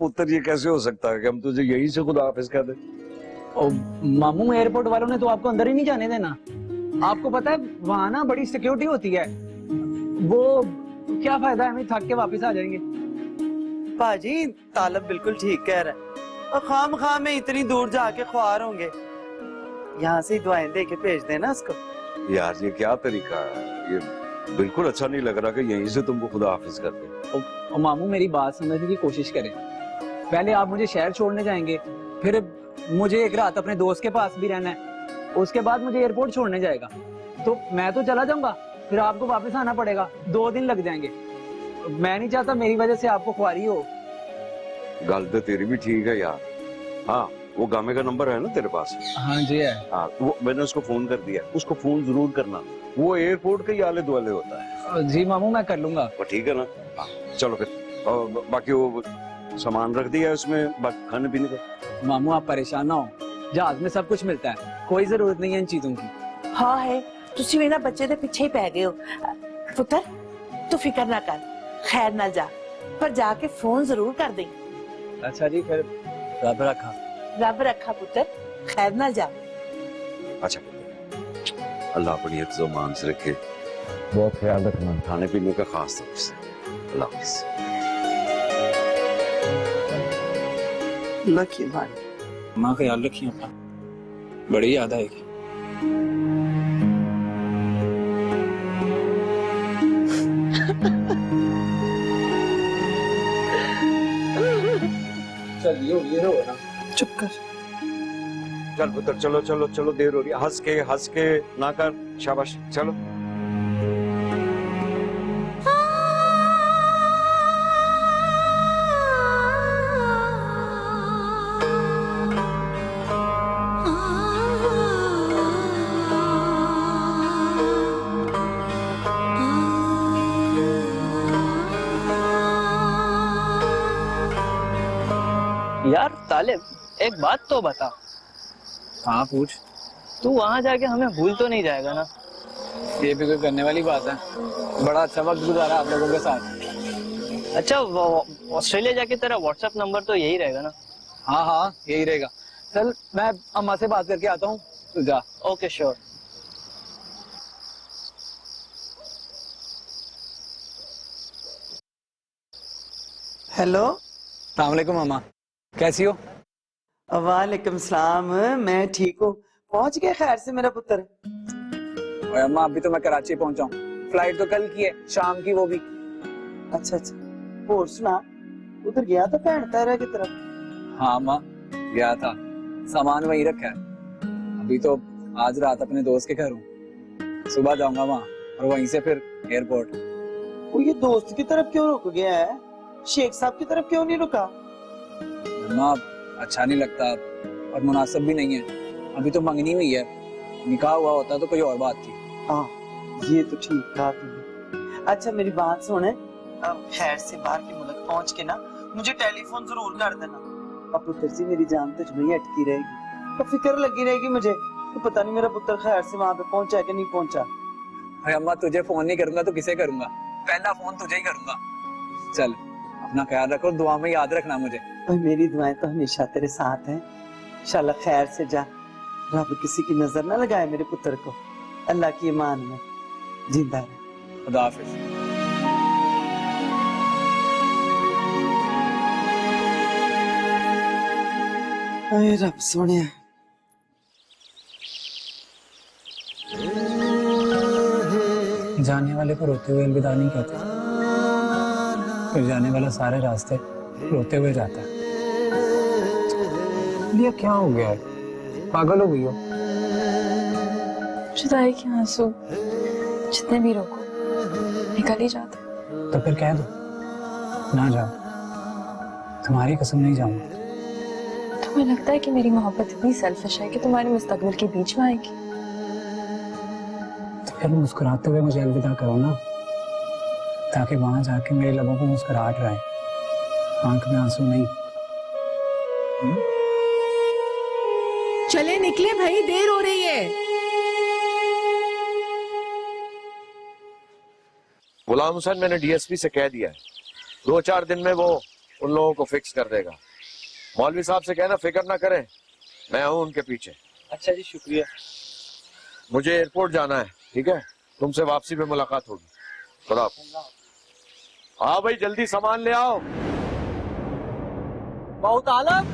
पुत्र ये कैसे हो सकता है कि हम तुझे यहीं से खुदा हाफिज कह दें? और मामू एयरपोर्ट वालों ने तो आपको अंदर ही नहीं जाने देना। आपको पता है वहां ना बड़ी सिक्योरिटी होती है। वो क्या फायदा है, हमें थक के वापस आ जाएंगे। पाजी तालब बिल्कुल ठीक कह रहा है, और खाम खाम में इतनी दूर जाके ख्वार होंगे, यहाँ से ही दुआएं दे के भेज देना उसको। यार ये क्या तरीका है, ये बिल्कुल अच्छा नहीं लग रहा कि यहीं से तुमको खुदा हाफिज कर दे। और मामू मेरी बात समझने की कोशिश करें। पहले आप मुझे शहर छोड़ने जाएंगे, फिर मुझे एक रात अपने दोस्त के पास भी रहना है, उसके बाद मुझे एयरपोर्ट छोड़ने जाएगा, तो मैं तो चला जाऊंगा, फिर आपको वापस आना पड़ेगा, 2 दिन लग जाएंगे। मैं नहीं चाहता मेरी वजह से आपको ख्वारी हो। गल तो तेरी भी ठीक है यार। हाँ, वो गामे का नंबर है ना तेरे पास? हाँ जी है। हाँ, वो मैंने उसको फोन कर दिया, उसको फोन जरूर करना, वो एयरपोर्ट के ही आले दुआले होता है। जी मामू मैं कर लूंगा। वो ठीक है ना? हाँ, चलो फिर। और बाकी वो सामान रख दिया उसमें, खाने पीने का। मामू आप परेशान ना हो, जहाज में सब कुछ मिलता है, कोई जरूरत नहीं है इन चीजों की। हाँ है, तुसी भी ना बच्चे दे पीछे ही पै गए हो। पुत्र तू फिक्र ना कर, खैर ना जा, पर जाके फोन जरूर कर दे। अच्छा जी, फिर रब रखा। रब रखा पुत्र, खैर ना जा। अच्छा, अल्लाह अपनी हिफ्ज़ व मान से रखे, बहुत ख्याल रखना, खाने पीने का खास तौर से। अल्लाह हाफ़िज़। अल्लाह की मान। माँ ख्याल रखिए अपना, बड़ी याद आएगी। चलिए ये रो ना, चुप कर। चल पुत्र, चलो चलो चलो, देर हो रही है। हंस के ना कर, शाबाश, चलो। यार तालिब, एक बात तो बता। हाँ पूछ। तू वहां जाके हमें भूल तो नहीं जाएगा ना? ये भी कोई करने वाली बात है, बड़ा अच्छा वक्त गुजारा आप लोगों के साथ। अच्छा, ऑस्ट्रेलिया जाके तेरा व्हाट्सएप नंबर तो यही रहेगा ना? हाँ हाँ यही रहेगा। चल मैं अम्मा से बात करके आता हूँ, तू जा। Okay sure. हेलो। अस्सलाम वालेकुम अम्मा, कैसी हो? वालेकुम सलाम, मैं ठीक हूँ। पहुंच गया खैर से मेरा पुत्र? ओए अम्मा, अभी तो मैं कराची पहुंचा हूँ, फ्लाइट तो कल की है, शाम की, वो भी। अच्छा अच्छा, और सुना, उधर गया था भैन तारा की तरफ? हाँ अम्मा गया था, सामान वहीं रखा है। अभी तो आज रात अपने दोस्त के घर हूँ, सुबह जाऊंगा वहाँ और वहीं से फिर एयरपोर्ट। वो ये दोस्त की तरफ क्यों रुक गया है? शेख साहब की तरफ क्यों नहीं रुका? अम्मा अच्छा नहीं लगता और मुनासिब भी नहीं है। अभी तो मंगनी हुई है, निकाह हुआ होता तो कोई और बात थी। हाँ ये तो ठीक कहा तुमने। अच्छा मेरी बात सुन, अब खैर से बाहर के मुल्क पहुंच के ना मुझे टेलीफोन जरूर कर देना। अब पुत्र जी मेरी जान तो वहीं अटकी रहेगी, तो फिक्र लगी रहेगी मुझे, तो पता नहीं मेरा पुत्र खैर से वहां पे पहुंचा कि नहीं पहुंचा। अरे अम्मा तुझे फोन नहीं करूंगा तो किसे करूंगा? पहला फोन तुझे ही करूंगा। चल अपना ख्याल रखो, दुआ में याद रखना मुझे। और मेरी दुआएं तो हमेशा तेरे साथ हैं। इंशाल्लाह खैर से जा, रब किसी की नजर ना लगाए मेरे पुत्र को। अल्लाह की ईमान में जिंदा रहे। खुदा हाफिज। अरे रब सोनिया। जाने वाले को रोते हुए अलविदा नहीं कहते, फिर जाने वाला सारे रास्ते रोते हुए जाता है। ये क्या हो गया है, पागल हो गई हो? जुदाई के आंसू जितने भी रोको निकल ही जाते। तो फिर कह दो ना जाओ, तुम्हारी कसम नहीं जाऊंगा। तुम्हें लगता है कि मेरी मोहब्बत इतनी सेल्फिश है कि तुम्हारे मुस्तकबिल के बीच में आएगी? तो फिर मुस्कुराते हुए मुझे अलविदा करो ना, ताकि वहां जाके मेरे लबों को मुस्कुराहट रहे, आंख में आंसू नहीं। चले निकले भाई, देर हो रही है। गुलाम हुसैन, मैंने डीएसपी से कह दिया है, 2-4 दिन में वो उन लोगों को फिक्स कर देगा। मौलवी साहब से कहना फिक्र ना करें, मैं हूं उनके पीछे। अच्छा जी, शुक्रिया। मुझे एयरपोर्ट जाना है, ठीक है? तुमसे वापसी में मुलाकात होगी। खुदा हाफिज। हाँ भाई, जल्दी सामान ले आओ। बहुत आलम,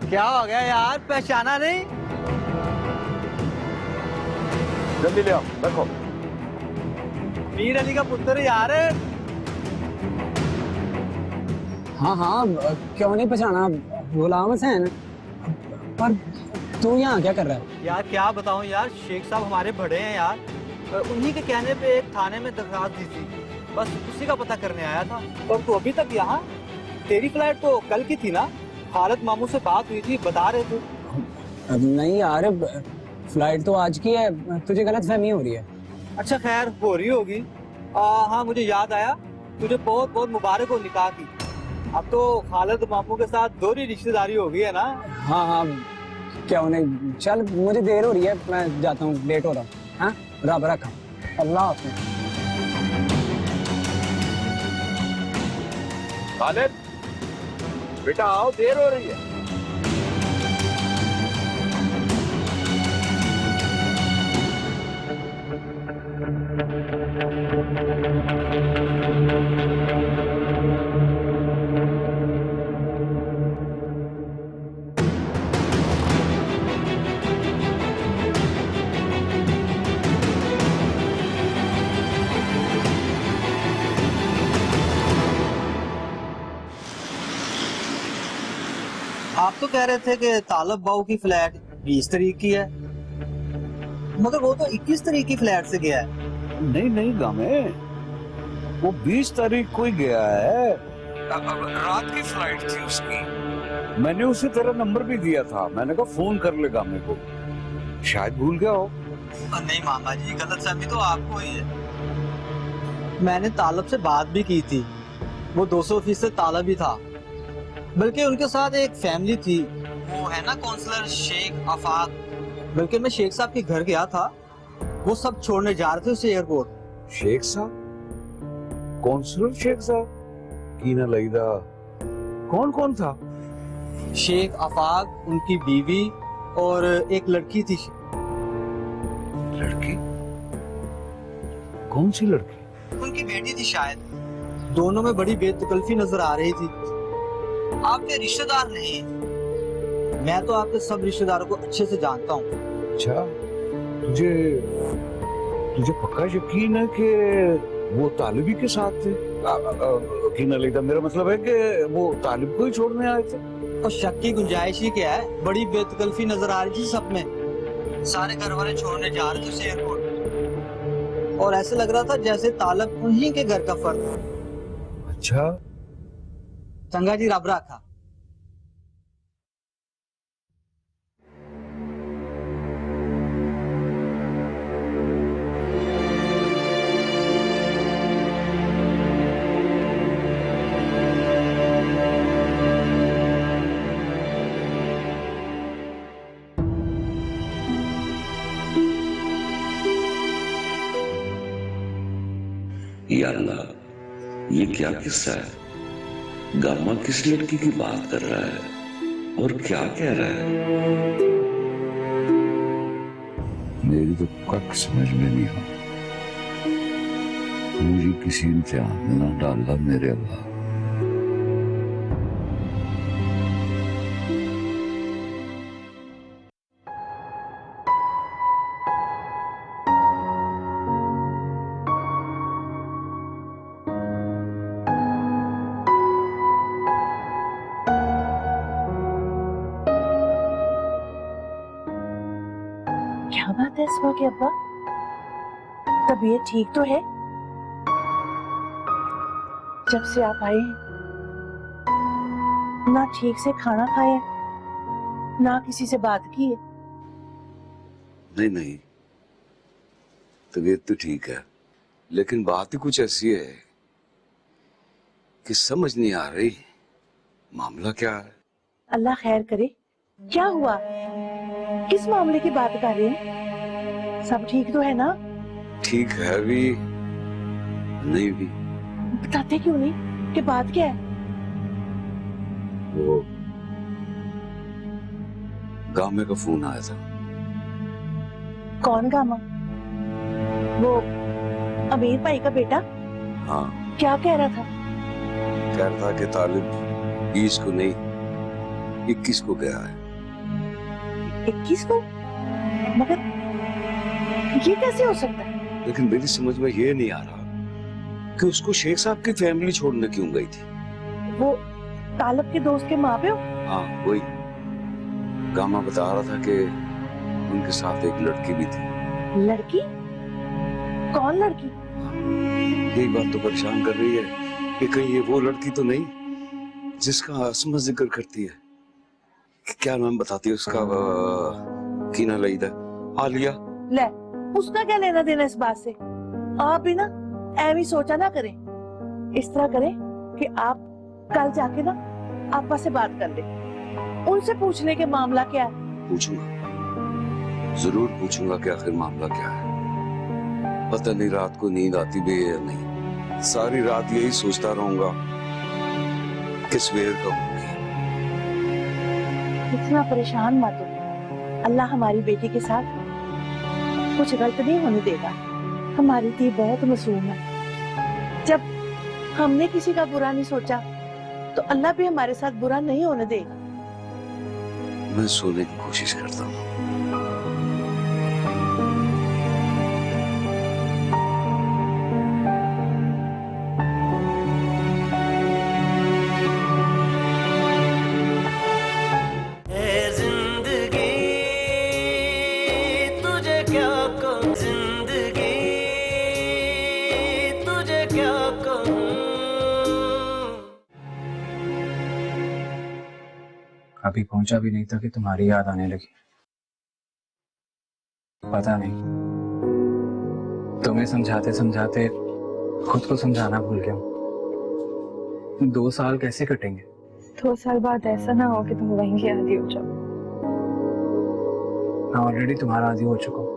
क्या हो गया यार, पहचाना नहीं? जल्दी ले आओ, रखो। मीर अली का पुत्र यार। हाँ हाँ, क्यों नहीं पहचाना, गुलाम हुसैन। पर तू यहाँ क्या कर रहा है? यार क्या बताऊं यार, शेख साहब हमारे बड़े हैं यार, उन्हीं के कहने पे एक थाने में दरखास्त दी थी, बस उसी का पता करने आया था। और तू अभी तक यहाँ? तेरी फ्लाइट तो कल की थी ना? खालिद मामू से बात हुई थी, बता रहे थे। नहीं यार, फ्लाइट तो आज की है, तुझे गलत फहमी हो रही है। अच्छा खैर, हो रही होगी। हाँ मुझे याद आया, तुझे बहुत बहुत मुबारक हो निकाह की। अब तो खालिद मामू के साथ दोहरी रिश्तेदारी हो गई है ना? हाँ हाँ, क्या नहीं, चल मुझे देर हो रही है, मैं जाता हूँ, लेट हो रहा हूँ। हाँ, रब रखा। अल्लाह हाफिज। खालिद बेटा आओ, देर हो रही है। आप तो कह रहे थे कि तालब बाऊ की फ्लैट 20 तारीख की है, मगर वो तो 21 तारीख की फ्लैट से गया है। नहीं नहीं गामे, वो 20 तारीख को ही गया है। रात की फ्लाइट थी उसकी। मैंने उसे तेरा नंबर भी दिया था, मैंने कहा फोन कर ले गामे को, शायद भूल गया हो। नहीं मामा जी, गलतफहमी तो आपको ही है। मैंने तालब से बात भी की थी, वो 200% तालब ही था, बल्कि उनके साथ एक फैमिली थी, वो है ना काउंसलर शेख आफाक। बल्कि मैं शेख साहब के घर गया था, वो सब छोड़ने जा रहे थे उसे एयरपोर्ट। शेख साहब? कौंसलर शेख साहब? कीना लईदा, कौन कौन था? शेख आफाक, उनकी बीवी और एक लड़की थी। लड़की? कौन सी लड़की? उनकी बेटी थी शायद। दोनों में बड़ी बेतकल्फी नजर आ रही थी। आपके रिश्तेदार नहीं, मैं तो आपके सब रिश्तेदारों को अच्छे से जानता हूँ। अच्छा, तुझे पक्का यकीन है कि वो तालिबी के साथ थे? कीना लईदा, मेरा मतलब है कि वो तालिब को ही छोड़ने आए थे। और शक की गुंजाइश ही क्या है, बड़ी बेतकल्फी नजर आ रही थी सब में। सारे घर वाले छोड़ने जा रहे थे उसे एयरपोर्ट, और ऐसे लग रहा था जैसे तालब उन्हीं के घर का फर्द है। अच्छा, चंगा जी, रब रखा। या अल्लाह, ये क्या किस्सा है? गामा किस लड़की की बात कर रहा है और क्या कह रहा है? मेरी तो कख समझ में नहीं आ। मुझे किसी इम्तिहान में ना डाला मेरे अल्लाह। क्या बात है इसवा के अब्बा, तबीयत ठीक तो है? जब से आप आए ना ठीक से खाना खाया, ना किसी से बात की है। नहीं नहीं, तबीयत तो ठीक है, लेकिन बात ही कुछ ऐसी है कि समझ नहीं आ रही मामला क्या है। अल्लाह खैर करे। क्या हुआ, किस मामले की बात कर रहे हैं? सब ठीक तो है ना? ठीक है भी, नहीं भी। बताते क्यों नहीं कि बात क्या है? वो गामे का फोन आया था। कौन गामा? वो अमीर भाई का बेटा? हाँ, क्या कह रहा था? कह रहा था कि तालिब 20 को नहीं 21 को गया है। 21 को? मगर ये कैसे हो सकता है? लेकिन मेरी समझ में ये नहीं आ रहा कि उसको शेख साहब की फैमिली छोड़ने क्यों गई थी। वो तालब के दोस्त के माँ प्यो? हाँ वही, गामा बता रहा था कि उनके साथ एक लड़की भी थी। लड़की? कौन लड़की? यही बात तो परेशान कर रही है कि कहीं ये वो लड़की तो नहीं जिसका असमा जिक्र करती है। क्या नाम बताती है उसका? कीना लईदा, आलिया। ले, उसका क्या लेना देना इस बात से? आप भी ना ऐवी सोचा ना करें। इस तरह करें कि आप कल जाके ना आपा से बात कर ले, उनसे पूछ ले कि मामला क्या है। पूछूंगा, जरूर पूछूंगा कि आखिर मामला क्या है। पता नहीं रात को नींद आती भी है या नहीं। सारी रात यही सोचता रहूंगा किस वेर का होगी। इतना परेशान मत हो, अल्लाह हमारी बेटी के साथ कुछ गलत नहीं होने देगा। हमारी धी बहुत मासूम है। जब हमने किसी का बुरा नहीं सोचा तो अल्लाह भी हमारे साथ बुरा नहीं होने देगा। मैं सोने की कोशिश करता हूँ। अभी पहुंचा भी नहीं था कि तुम्हारी याद आने लगी। पता नहीं, तुम्हें समझाते समझाते खुद को समझाना भूल गया हूं। 2 साल कैसे कटेंगे? 2 साल बाद ऐसा ना हो कि तुम वहीं के आदी हो जाओ। मैं ऑलरेडी तुम्हारा आदी हो चुका हूँ,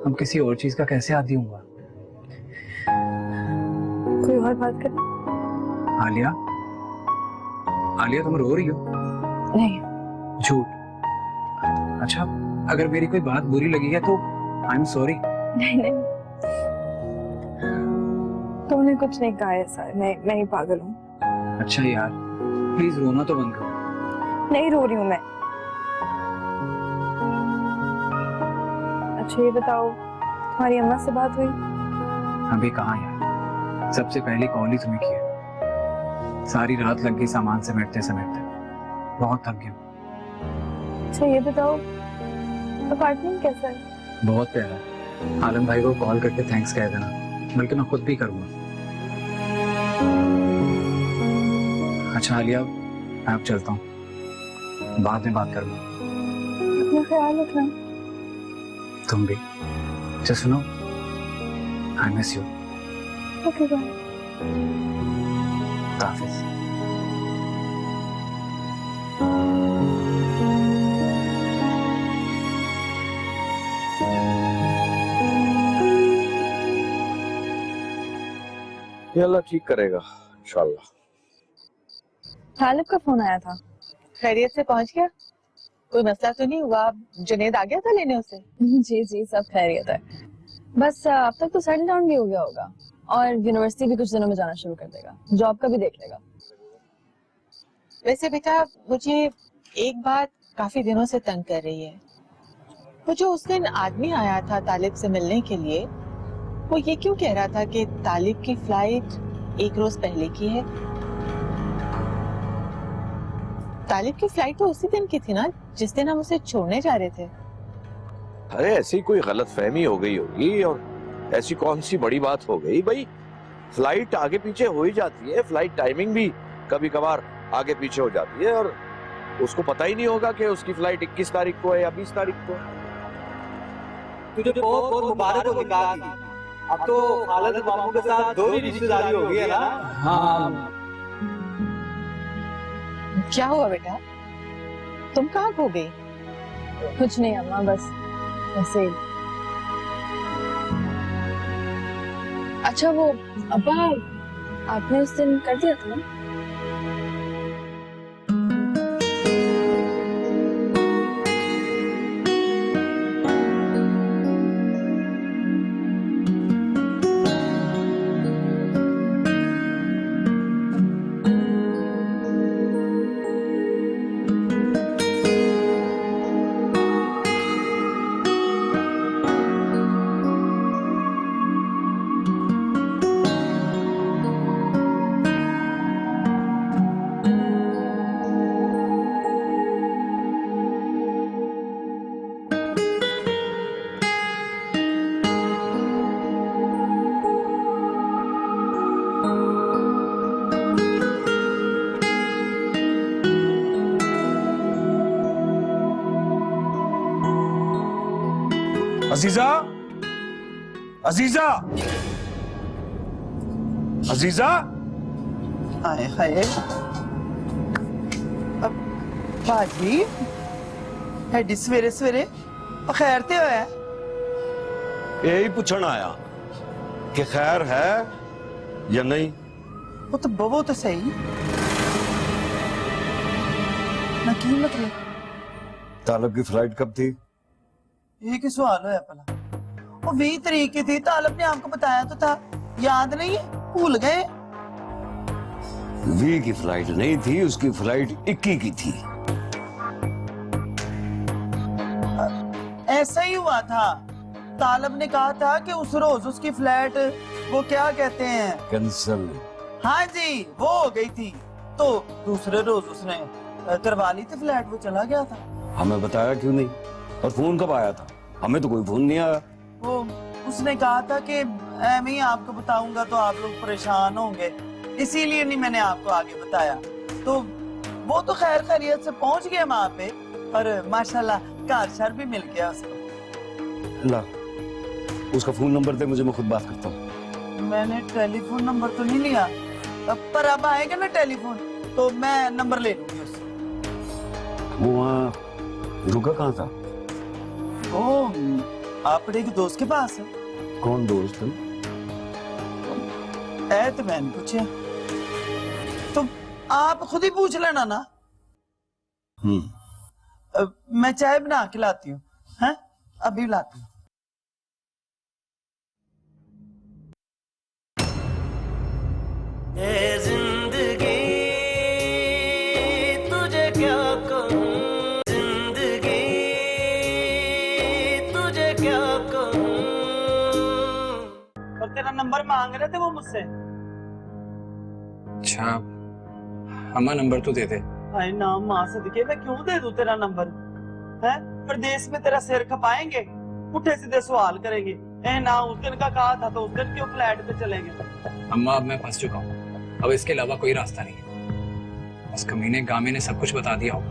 अब किसी और चीज का कैसे आदी हूँगा? कोई और बात करें? आलिया, आलिया तुम रो रही हो? नहीं। झूठ। अच्छा, अगर मेरी कोई बात बुरी लगी है तो आई एम सॉरी। नहीं नहीं, तुमने कुछ नहीं कहा ऐसा। मैं ही पागल हूँ। अच्छा यार, प्लीज रोना तो बंद करो। नहीं रो रही हूँ मैं। अच्छा ये बताओ, तुम्हारी अम्मा से बात हुई? अभी कहाँ यार, सबसे पहले कॉल ही तुम्हें किया। सारी रात लग गई सामान समेटते समेटते, बहुत थक गया। अच्छा ये बताओ, अपार्टमेंट कैसा है? बहुत प्यारा। आलम भाई को कॉल करके थैंक्स कह देना, बल्कि मैं खुद भी करूँगा। अच्छा आलिया, मैं अब चलता हूँ, बाद में बात करूँगा। अपना ख्याल रखना। तुम भी। अच्छा सुनो, I miss you. Okay bye. हाफिज। ये अल्लाह ठीक करेगा इंशाल्लाह। तालिब का फोन आया था। खैरियत से पहुंच गया? कोई मसला तो नहीं हुआ? जुनेद आ गया था लेने उसे? जी जी, सब खैरियत है। बस अब तक तो सेटल डाउन भी हो गया होगा और यूनिवर्सिटी भी कुछ दिनों में जाना शुरू कर देगा। जॉब का भी देख लेगा। वैसे बेटा, मुझे एक बात काफी दिनों से तंग कर रही है। वो जो उस दिन आदमी आया था तालिब से मिलने के लिए, वो ये क्यों कह रहा था कि तालिब की फ्लाइट 1 रोज पहले की है? तालिब की फ्लाइट तो उसी दिन की थी ना जिस दिन हम उसे छोड़ने जा रहे थे। अरे ऐसी कोई गलत फहमी हो गई होगी, और ऐसी कौन सी बड़ी बात हो गई भाई? फ्लाइट आगे पीछे हो ही जाती है, फ्लाइट टाइमिंग भी कभी कभार आगे पीछे हो जाती है, और उसको पता ही नहीं होगा कि उसकी फ्लाइट 21 तारीख को है या 20 तारीख को। तुझे बहुत बहुत मुबारक हो निकाह की। अब तो खालिद मामू के साथ 2 ही रिश्तेदारी हो गई है ना? हाँ। क्या हुआ बेटा, तुम कहाँ खो गई? कुछ नहीं अम्मा, बस ऐसे ही। अच्छा वो अब्बा, आपने उस दिन कर दिया था ना? अजीजा, अजीजा, अजीजा। हाय हाय अब बाजी हैडी सवेरे सवेरे खैर ते होया यही पूछना आया कि खैर है या नहीं। वो तो बवो तो सही ना की मतलब तालब की फ्लाइट कब थी? ये क्या सवाल है भला? वो 20 तारीख की थी, तालब ने आपको बताया तो था, याद नहीं है? भूल गए? 20 की फ्लाइट नहीं थी, उसकी फ्लाइट 21 की थी। ऐसा ही हुआ था। तालब ने कहा था कि उस रोज उसकी फ्लाइट वो क्या कहते हैं कैंसल। हाँ जी वो हो गई थी, तो दूसरे रोज उसने करवा ली थी फ्लाइट, वो चला गया था। हमें बताया क्यों नहीं? और फोन कब आया था? हमें तो कोई फोन नहीं आया। वो उसने कहा था कि मैं ही आपको बताऊंगा तो आप लोग परेशान होंगे, इसीलिए नहीं मैंने आपको आगे बताया। तो वो तो खैर खैरियत से पहुंच गया वहां पे, और माशाल्लाह कार शर भी मिल गया उसको। ला, उसका फोन नंबर दे मुझे, मैं खुद बात करता हूँ। मैंने टेलीफोन नंबर तो नहीं लिया, पर अब आएगा ना टेलीफोन तो मैं नंबर ले लूंगी उससे। वो वहाँ रुका कहाँ था? वो आपने एक दोस्त के पास है। कौन दोस्त? तो मैंने पूछा, तो आप खुद ही पूछ लेना ना। मैं चाय बना के लाती हूँ, हैं? अभी लाती हूँ। जिंदगी तुझे क्या कहूँ, जिंदगी तुझे क्या कहूँ। और तेरा नंबर मांग रहे थे वो मुझसे। अच्छा, अम्मा नंबर तो दे दे। भाई नाम माँ सदके मैं क्यों दे दूं तेरा नंबर? है प्रदेश में तेरा सिर खपाएंगे, पुठे सीधे सवाल करेंगे। ए ना उस दिन का कहा था तो उस दिन क्यों फ्लैट पे चलेंगे? अम्मा अब मैं फंस चुका हूँ, अब इसके अलावा कोई रास्ता नहीं है। उस कमीने गामे ने सब कुछ बता दिया हो,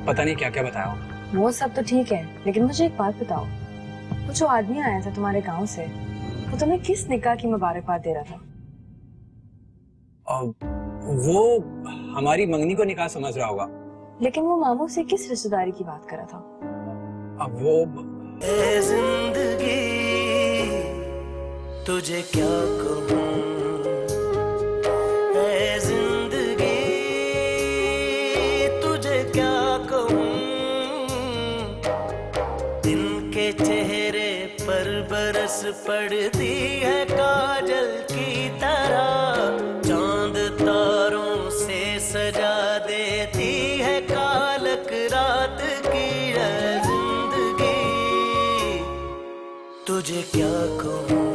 पता नहीं क्या क्या बताया हो। वो सब तो ठीक है, लेकिन मुझे एक बात बताओ, वो जो आदमी आया था तुम्हारे गांव से, वो तुम्हें किस निकाह की मुबारकबाद दे रहा था? वो हमारी मंगनी को निकाह समझ रहा होगा। लेकिन वो मामू से किस रिश्तेदारी की बात कर रहा था? अब वो जिंदगी तुझे क्या कहूँ, जिंदगी तुझे क्या कहूँ। दिन के चेहरे पर बरस पड़ती है काजल की तरह, चांद तारों से सजा देती है कालक रात की। जिंदगी तुझे क्या कहूँ।